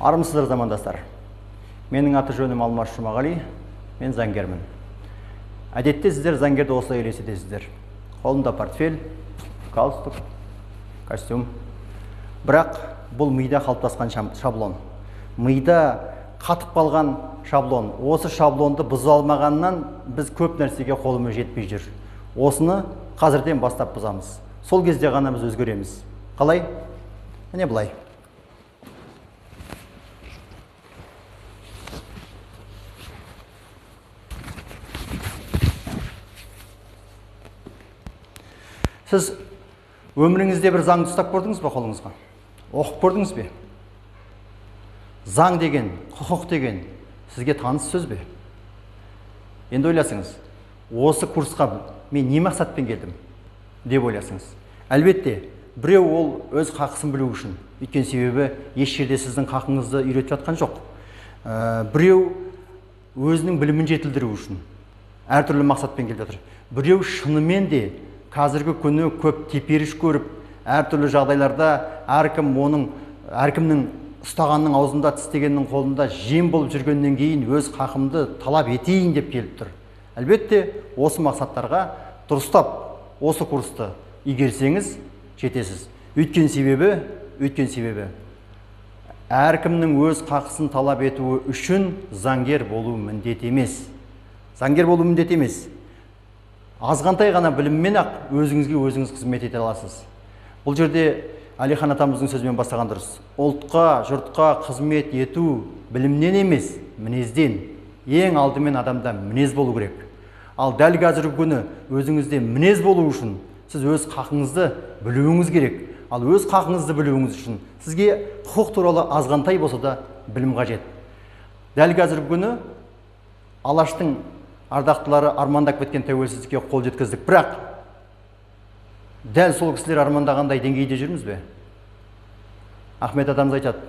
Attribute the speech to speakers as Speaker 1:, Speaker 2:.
Speaker 1: Армысыздар замандастар. Менің аты жөнім Алмас Жұмағали, мен заңгермін. Әдетте сіздер заңгерді осылай елестетесіздер. Қолында портфель, галстук, костюм. Бірақ бұл мида қалыптасқан шаблон. Мида қатып қалған шаблон. Осы шаблонды бұза алмағаннан біз көп нәрсеге қолымыз жетпей жүр. Осыны қазірден бастап бұзамыз. Сол кезде ғана біз өзгереміз. Қалай? Міне бұлай. Сіз өміріңізде бір заңды ұстап көрдіңіз бе қолыңызға? Оқып көрдіңіз бе? Заң деген, құқық деген сізге таныс сөз бе? Енді ойласыңыз, осы курсқа мен не мақсатпен келдім деп ойласыңыз. Әлбетте, біреу ол өз хақысын білу үшін, өйткені себебі еш жерде сіздің хақыңызды үйретіп жатқан жоқ. Біреу өзінің білімін жетілдіру үшін әртүрлі мақсатпен келіп жатыр. Біреу шынымен де қазіргі күні көп теперіш көріп, әртүрлі жағдайларда әркімнің ұстағанның аузында, тістегеннің қолында жем болып жүргеннен кейін өз хақымды талап етейін деп келіп тұр. Әлбетте, осы мақсаттарға дұрыстап осы курсты игерсеңіз жетесіз. Өйткен себебі әркімнің өз хақысын талап етуі үшін заңгер болу міндет емес. Заңгер болу міндет емес. Азғантай ғана біліммен ақ өзіңіз қызмет ете аласыз. Бұл жерде Әлихан атамыздың сөзімен бастаған дұрыс. Ұлтқа, жұртқа қызмет ету білімнен емес, мінезден. Ең алдымен адамда мінез болу керек. Ал дәл қазіргі күні өзіңізде мінез болу үшін сіз өз хақыңызды білуіңіз керек. Ал өз хақыңызды білуіңіз үшін сізге құқық туралы азғантай болса да білім қажет. Дәл қазіргі күні Алаштың ардақтылары армандап кеткен тәуелсіздікке қол жеткіздік. Бірақ дәл сол кісілер армандағандай деңгейде жүрміз бе? Ахмет атамыз айтады: